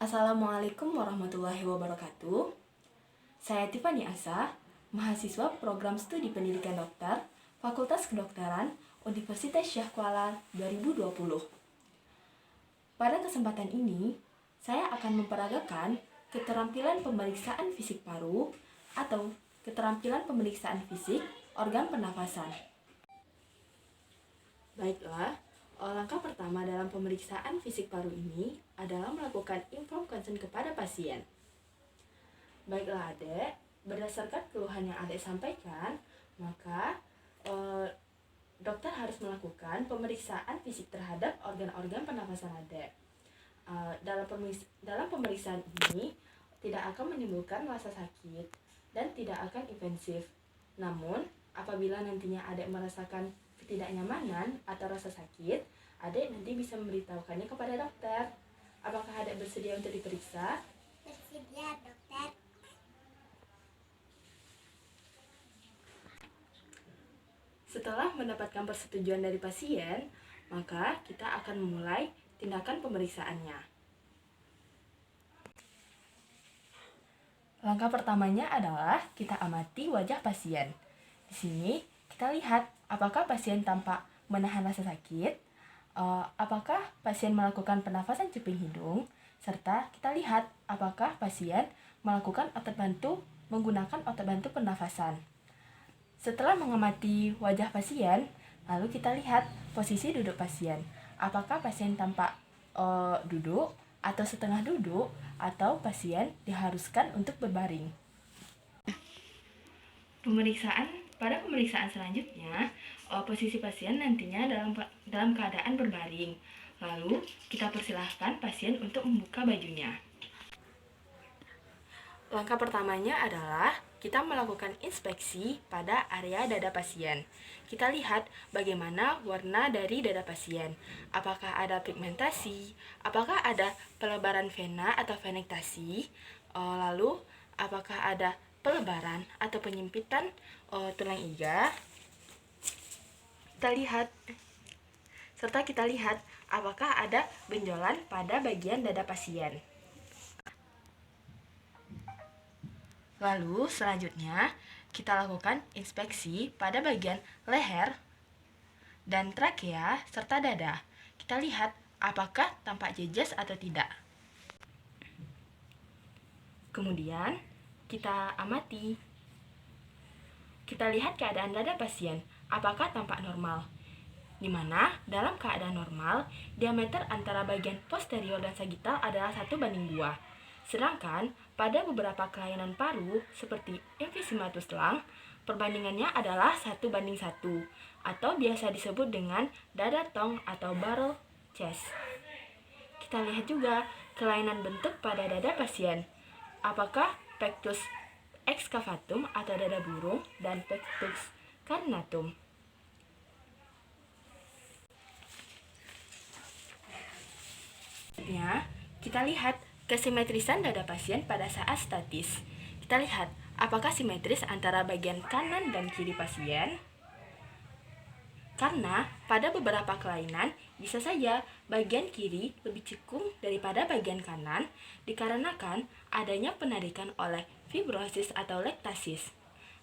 Assalamualaikum warahmatullahi wabarakatuh. Saya Tiffany Asa, mahasiswa program studi pendidikan dokter, Fakultas Kedokteran, Universitas Syekh Kuala 2020. Pada kesempatan ini, saya akan memperagakan keterampilan pemeriksaan fisik paru atau keterampilan pemeriksaan fisik organ pernafasan. Baiklah, langkah pertama dalam pemeriksaan fisik paru ini adalah melakukan inform consent kepada pasien. Baiklah Adek, berdasarkan keluhan yang Adek sampaikan, maka dokter harus melakukan pemeriksaan fisik terhadap organ-organ pernafasan Adek. Dalam pemeriksaan ini tidak akan menimbulkan rasa sakit dan tidak akan invasif. Namun, apabila nantinya Adek merasakan ketidaknyamanan atau rasa sakit, Adek nanti bisa memberitahukannya kepada dokter. Apakah Adek bersedia untuk diperiksa? Bersedia, dokter. Setelah mendapatkan persetujuan dari pasien, maka kita akan memulai tindakan pemeriksaannya. Langkah pertamanya adalah kita amati wajah pasien. Di sini kita lihat apakah pasien tampak menahan rasa sakit, apakah pasien melakukan pernafasan cuping hidung, serta kita lihat apakah pasien melakukan otot bantu menggunakan otot bantu pernafasan. Setelah mengamati wajah pasien, lalu kita lihat posisi duduk pasien. Apakah pasien tampak duduk atau setengah duduk, atau pasien diharuskan untuk berbaring. Pada pemeriksaan selanjutnya, posisi pasien nantinya dalam keadaan berbaring. Lalu kita persilahkan pasien untuk membuka bajunya. Langkah pertamanya adalah kita melakukan inspeksi pada area dada pasien. Kita lihat bagaimana warna dari dada pasien. Apakah ada pigmentasi, apakah ada pelebaran vena atau venektasi, lalu apakah ada pelebaran atau penyempitan tulang iga. Kita lihat apakah ada benjolan pada bagian dada pasien. Lalu selanjutnya kita lakukan inspeksi pada bagian leher dan trakea serta dada. Kita lihat apakah tampak jejas atau tidak. Kemudian kita amati. Kita lihat keadaan dada pasien, apakah tampak normal. Di mana dalam keadaan normal, diameter antara bagian posterior dan sagital adalah 1:2. Sedangkan pada beberapa kelainan paru seperti emphysematus lung, perbandingannya adalah 1:1 atau biasa disebut dengan dada tong atau barrel chest. Kita lihat juga kelainan bentuk pada dada pasien. Apakah pectus excavatum atau dada burung dan pectus carinatum. Kita lihat kesimetrisan dada pasien pada saat statis. Kita lihat apakah simetris antara bagian kanan dan kiri pasien. Karena pada beberapa kelainan bisa saja bagian kiri lebih cekung daripada bagian kanan dikarenakan adanya penarikan oleh fibrosis atau lektasis.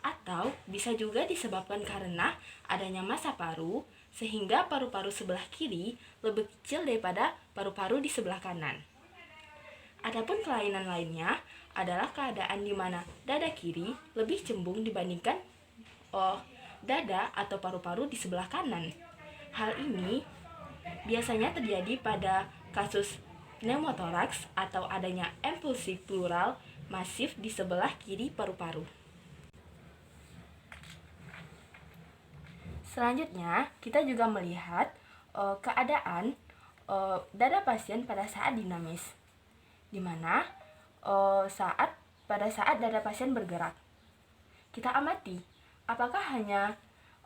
Atau bisa juga disebabkan karena adanya massa paru sehingga paru-paru sebelah kiri lebih kecil daripada paru-paru di sebelah kanan. Adapun kelainan lainnya adalah keadaan di mana dada kiri lebih cembung dibandingkan dada atau paru-paru di sebelah kanan. Hal ini biasanya terjadi pada kasus pneumotoraks atau adanya emulsi pleural masif di sebelah kiri paru-paru. Selanjutnya, kita juga melihat keadaan dada pasien pada saat dinamis, di mana pada saat dada pasien bergerak. Kita amati apakah hanya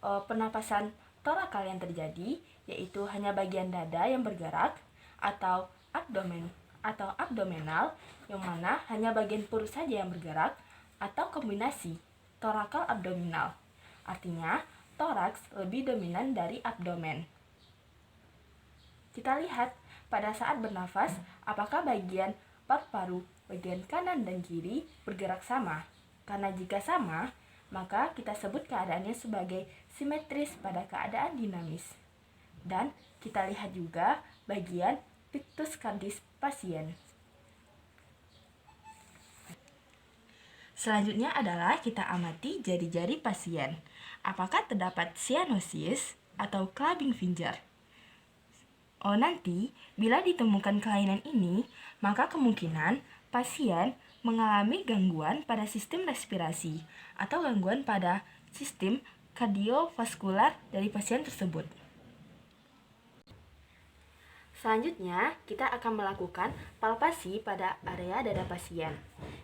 pernapasan torakal yang terjadi, yaitu hanya bagian dada yang bergerak, atau abdominal yang mana hanya bagian perut saja yang bergerak, atau kombinasi torakal abdominal. Artinya, toraks lebih dominan dari abdomen. Kita lihat pada saat bernafas apakah bagian paru-paru bagian kanan dan kiri bergerak sama. Karena jika sama, maka kita sebut keadaannya sebagai simetris pada keadaan dinamis. Dan kita lihat juga bagian pictus cardis pasien. Selanjutnya adalah kita amati jari-jari pasien. Apakah terdapat cyanosis atau clubbing finger? Nanti, bila ditemukan kelainan ini, maka kemungkinan pasien mengalami gangguan pada sistem respirasi atau gangguan pada sistem kardiovaskular dari pasien tersebut. Selanjutnya, kita akan melakukan palpasi pada area dada pasien.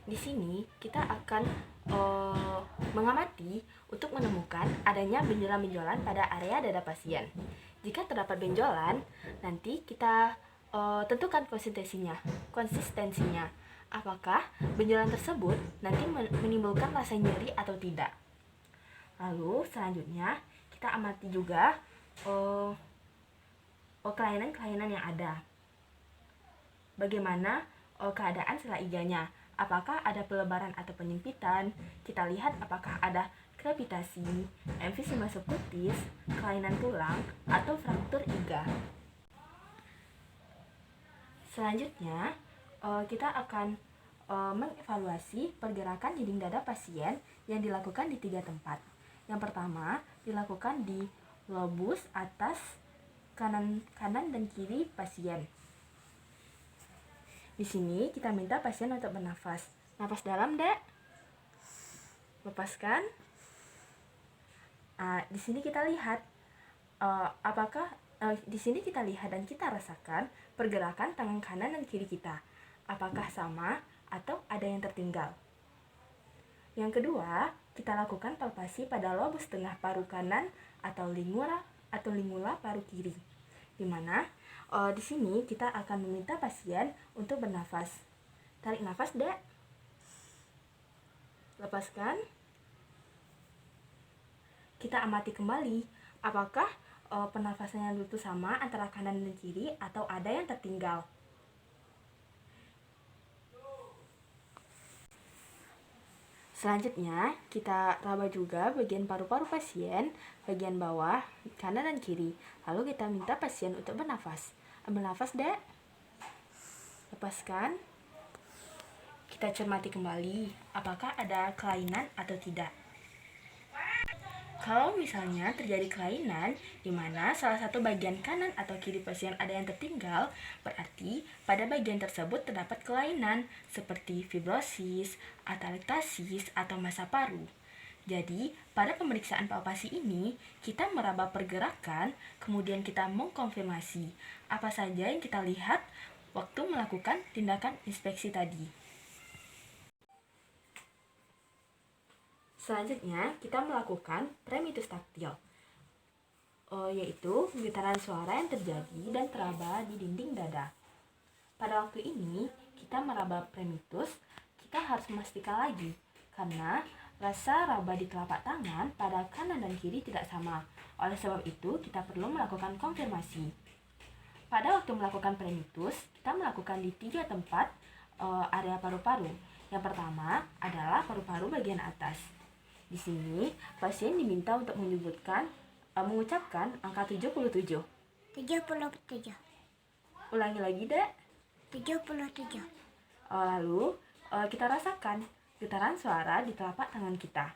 Di sini, kita akan mengamati untuk menemukan adanya benjolan-benjolan pada area dada pasien. Jika terdapat benjolan, nanti kita tentukan konsistensinya. Apakah benjolan tersebut nanti menimbulkan rasa nyeri atau tidak. Lalu, selanjutnya, kita amati juga kelainan-kelainan yang ada. Bagaimana keadaan sela iganya? Apakah ada pelebaran atau penyempitan? Kita lihat apakah ada krepitasi, emfisema subkutis, kelainan tulang, atau fraktur iga. Selanjutnya, kita akan mengevaluasi pergerakan dinding dada pasien yang dilakukan di 3 tempat. Yang pertama, dilakukan di lobus atas kanan dan kiri pasien. Di sini kita minta pasien untuk bernafas. Nafas dalam, Dek. Lepaskan. Di sini kita lihat di sini kita lihat dan kita rasakan pergerakan tangan kanan dan kiri kita. Apakah sama atau ada yang tertinggal? Yang kedua, kita lakukan palpasi pada lobus tengah paru kanan atau lingula paru kiri. Di mana di sini kita akan meminta pasien untuk bernafas. Tarik nafas, Dek. Lepaskan. Kita amati kembali apakah pernafasannya itu sama antara kanan dan kiri atau ada yang tertinggal. Selanjutnya, kita raba juga bagian paru-paru pasien, bagian bawah, kanan dan kiri. Lalu kita minta pasien untuk bernafas. Ambil nafas, Dek. Lepaskan. Kita cermati kembali, apakah ada kelainan atau tidak. Kalau misalnya terjadi kelainan di mana salah satu bagian kanan atau kiri pasien ada yang tertinggal, berarti pada bagian tersebut terdapat kelainan seperti fibrosis, atelektasis, atau massa paru. Jadi, pada pemeriksaan palpasi ini, kita meraba pergerakan, kemudian kita mengkonfirmasi apa saja yang kita lihat waktu melakukan tindakan inspeksi tadi. Selanjutnya, kita melakukan premitus taktil, yaitu getaran suara yang terjadi dan teraba di dinding dada. Pada waktu ini, kita meraba premitus, kita harus memastikan lagi, karena rasa raba di telapak tangan pada kanan dan kiri tidak sama. Oleh sebab itu, kita perlu melakukan konfirmasi. Pada waktu melakukan premitus, kita melakukan di 3 tempat area paru-paru. Yang pertama adalah paru-paru bagian atas. Di sini, pasien diminta untuk mengucapkan angka 77. 77. Ulangi lagi, Dek. 77. Lalu, kita rasakan getaran suara di telapak tangan kita.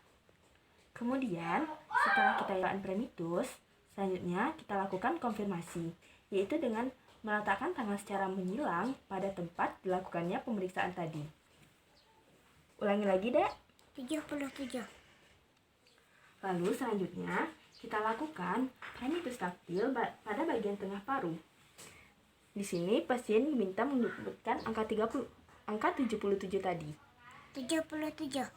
Kemudian, setelah kita lakukan premitus, selanjutnya kita lakukan konfirmasi, yaitu dengan meletakkan tangan secara menyilang pada tempat dilakukannya pemeriksaan tadi. Ulangi lagi, Dek. 77. Lalu selanjutnya kita lakukan premitus taktil pada bagian tengah paru. Di sini pasien diminta menyebutkan angka 77 tadi. 77.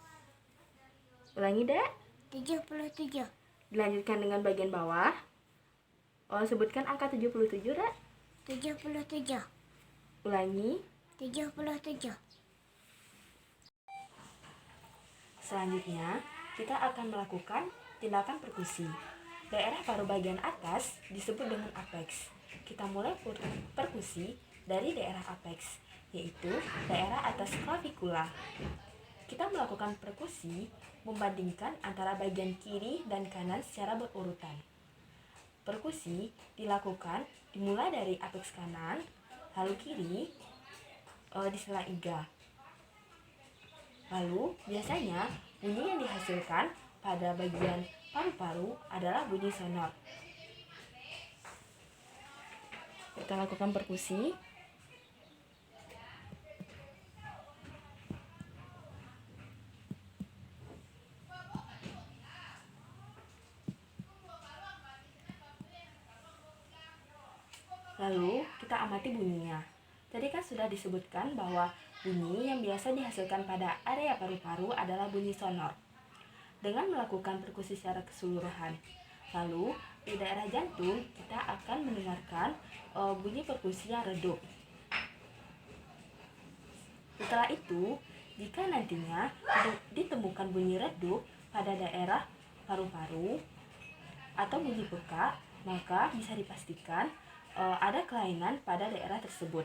Ulangi, Dek. 77. Dilanjutkan dengan bagian bawah. Sebutkan angka 77, Dek. 77. Ulangi. 77. Selanjutnya, kita akan melakukan tindakan perkusi. Daerah paru bagian atas disebut dengan apex. Kita mulai perkusi dari daerah apex, yaitu daerah atas klavikula. Kita melakukan perkusi membandingkan antara bagian kiri dan kanan secara berurutan. Perkusi dilakukan dimulai dari apeks kanan, lalu kiri di sela iga. Lalu biasanya bunyi yang dihasilkan pada bagian paru-paru adalah bunyi sonor. Kita lakukan perkusi. Lalu kita amati bunyinya. Tadi kan sudah disebutkan bahwa bunyi yang biasa dihasilkan pada area paru-paru adalah bunyi sonor. Dengan melakukan perkusi secara keseluruhan, lalu di daerah jantung kita akan mendengarkan bunyi perkusi yang redup. Setelah itu, jika nantinya ditemukan bunyi redup pada daerah paru-paru atau bunyi peka, maka bisa dipastikan ada kelainan pada daerah tersebut.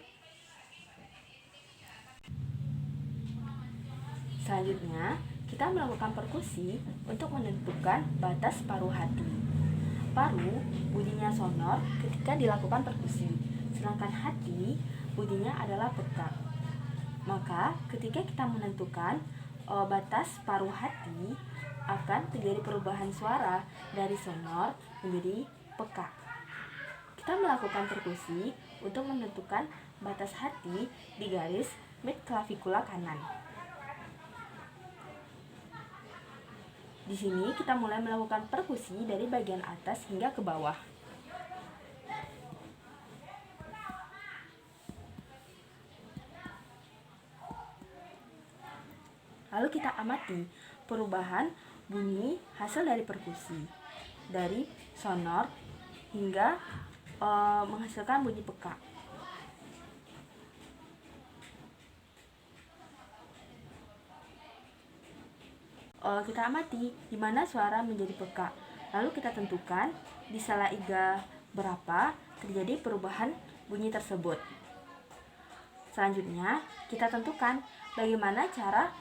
Selanjutnya, kita melakukan perkusi untuk menentukan batas paruh hati. Paru bunyinya sonor ketika dilakukan perkusi, sedangkan hati bunyinya adalah peka. Maka ketika kita menentukan batas paruh hati, akan terjadi perubahan suara dari sonor menjadi peka. Kita melakukan perkusi untuk menentukan batas hati di garis mid klavikula kanan. Di sini kita mulai melakukan perkusi dari bagian atas hingga ke bawah. Lalu kita amati perubahan bunyi hasil dari perkusi, dari sonor hingga menghasilkan bunyi peka. Kita amati di mana suara menjadi peka. Lalu kita tentukan di sela iga berapa terjadi perubahan bunyi tersebut. Selanjutnya, kita tentukan bagaimana cara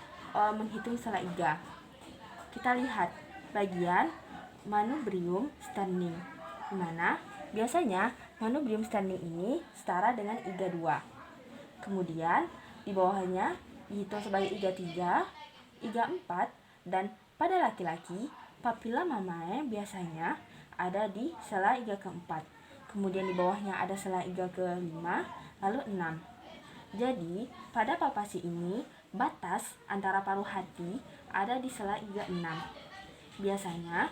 menghitung sela iga. Kita lihat bagian manubrium standing, di mana biasanya manubrium standing ini setara dengan iga 2. Kemudian di bawahnya dihitung sebagai iga 3, iga 4, dan pada laki-laki papila mamae biasanya ada di sela iga keempat. Kemudian di bawahnya ada sela iga ke-5, lalu 6. Jadi pada palpasi ini batas antara paruh hati ada di sela iga 6. Biasanya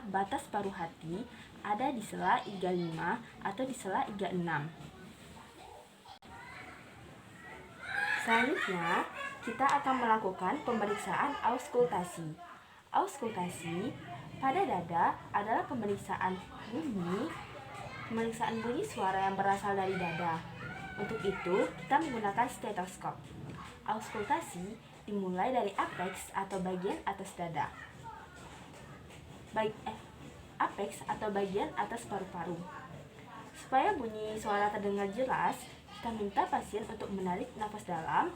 batas paruh hati ada di sela iga 5 atau di sela iga 6. Selanjutnya, kita akan melakukan pemeriksaan auskultasi. Auskultasi pada dada adalah pemeriksaan bunyi suara yang berasal dari dada. Untuk itu, kita menggunakan stetoskop. Auskultasi dimulai dari apeks atau bagian atas dada. Apeks atau bagian atas paru-paru. Supaya bunyi suara terdengar jelas, kita minta pasien untuk menarik nafas dalam,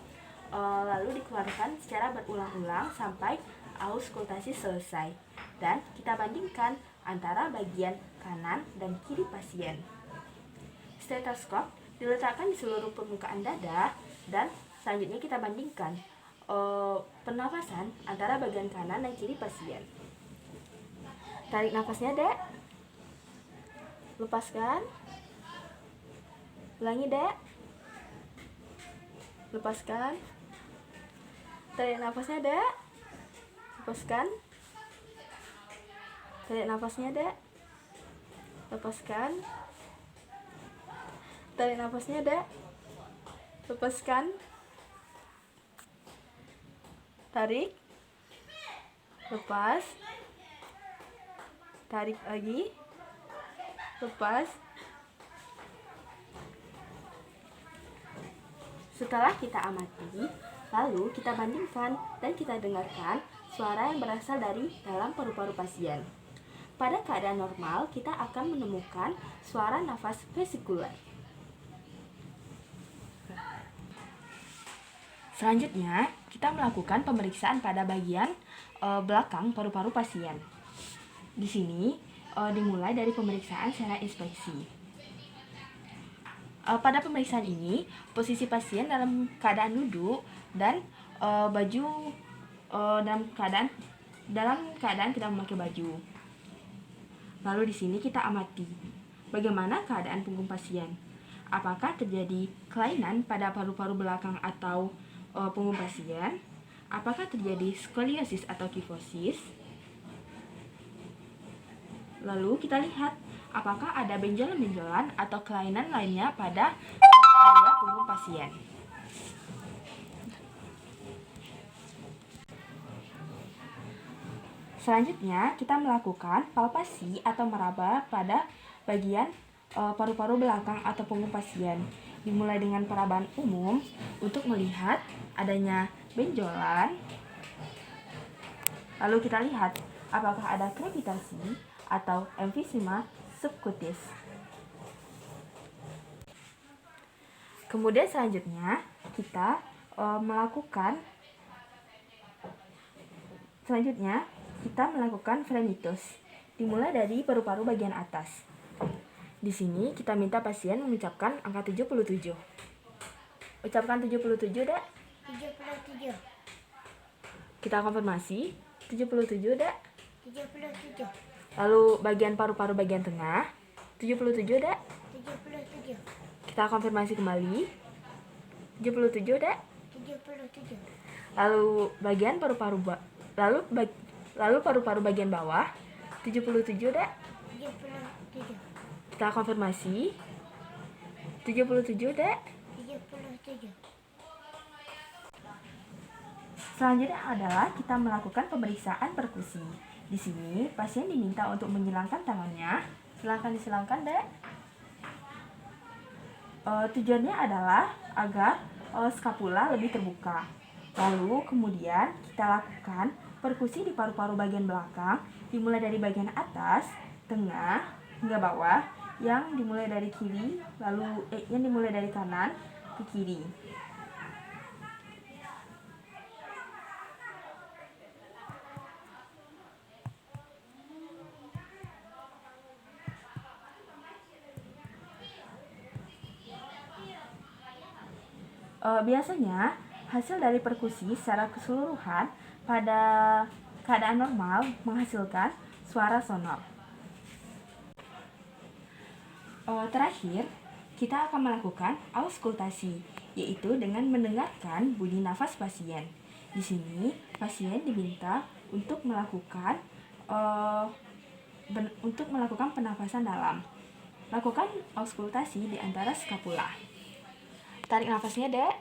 lalu dikeluarkan secara berulang-ulang sampai auskultasi selesai. Dan kita bandingkan antara bagian kanan dan kiri pasien. Stetoskop diletakkan di seluruh permukaan dada dan selanjutnya kita bandingkan pernafasan antara bagian kanan dan kiri pasien. Tarik nafasnya, Dek. Lepaskan. Ulangi, Dek. Lepaskan. Tarik nafasnya, Dek. Lepaskan. Tarik nafasnya, Dek. Lepaskan. Tarik nafasnya, Dek. Lepaskan. Tarik. Lepas. Tarik lagi. Lepas. Setelah kita amati, lalu kita bandingkan dan kita dengarkan suara yang berasal dari dalam paru-paru pasien. Pada keadaan normal, kita akan menemukan suara nafas vesikuler. Selanjutnya, kita melakukan pemeriksaan pada bagian belakang paru-paru pasien. Di sini dimulai dari pemeriksaan secara inspeksi. Pada pemeriksaan ini, posisi pasien dalam keadaan duduk dan baju dalam keadaan tidak memakai baju. Lalu di sini kita amati bagaimana keadaan punggung pasien. Apakah terjadi kelainan pada paru-paru belakang atau punggung pasien? Apakah terjadi skoliosis atau kifosis? Lalu kita lihat apakah ada benjolan-benjolan atau kelainan lainnya pada area punggung pasien. Selanjutnya, kita melakukan palpasi atau meraba pada bagian paru-paru belakang atau punggung pasien. Dimulai dengan perabaan umum untuk melihat adanya benjolan. Lalu kita lihat apakah ada krepitasi atau emfisema subkutis. Kemudian selanjutnya kita melakukan frenitus. Dimulai dari paru-paru bagian atas. Di sini kita minta pasien mengucapkan angka 77. Ucapkan 77, Dek. 77. Kita konfirmasi. 77, Dek. 77. Lalu bagian paru-paru bagian tengah. 77, Dek. 77. Kita konfirmasi kembali. 77, Dek. 77. Lalu bagian paru-paru paru-paru bagian bawah. 77, Dek. 77. Kita konfirmasi. 77, Dek. 77. Selanjutnya adalah kita melakukan pemeriksaan perkusi. Di sini pasien diminta untuk menyilangkan tangannya. Silakan, Dek. Tujuannya adalah agar skapula lebih terbuka. Lalu kemudian kita lakukan perkusi di paru-paru bagian belakang, dimulai dari bagian atas, tengah, hingga bawah, yang dimulai dari kanan ke kiri. Biasanya hasil dari perkusi secara keseluruhan pada keadaan normal menghasilkan suara sonor. Terakhir, kita akan melakukan auskultasi, yaitu dengan mendengarkan bunyi nafas pasien. Di sini, pasien diminta untuk melakukan penafasan dalam. Lakukan auskultasi di antara skapula. Tarik nafasnya, Dek.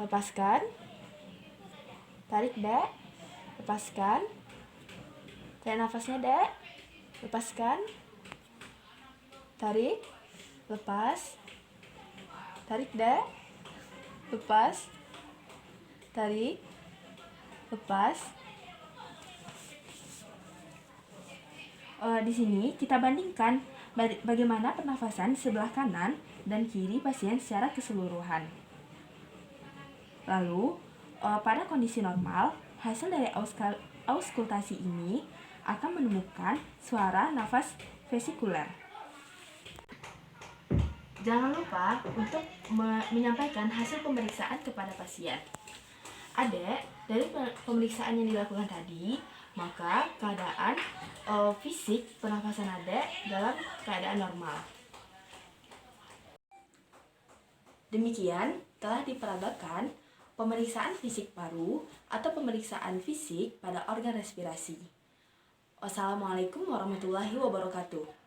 Lepaskan. Tarik, Dek. Lepaskan. Tarik nafasnya, Dek. Lepaskan. Tarik. Lepas. Tarik, Dek. Lepas. Tarik. Lepas. Di sini kita bandingkan bagaimana pernafasan sebelah kanan dan kiri pasien secara keseluruhan. Lalu, pada kondisi normal, hasil dari auskultasi ini akan menemukan suara nafas vesikuler. Jangan lupa untuk menyampaikan hasil pemeriksaan kepada pasien. Adek, dari pemeriksaan yang dilakukan tadi, maka keadaan fisik pernafasan Adek dalam keadaan normal. Demikian telah diperagakan pemeriksaan fisik paru atau pemeriksaan fisik pada organ respirasi. Wassalamualaikum warahmatullahi wabarakatuh.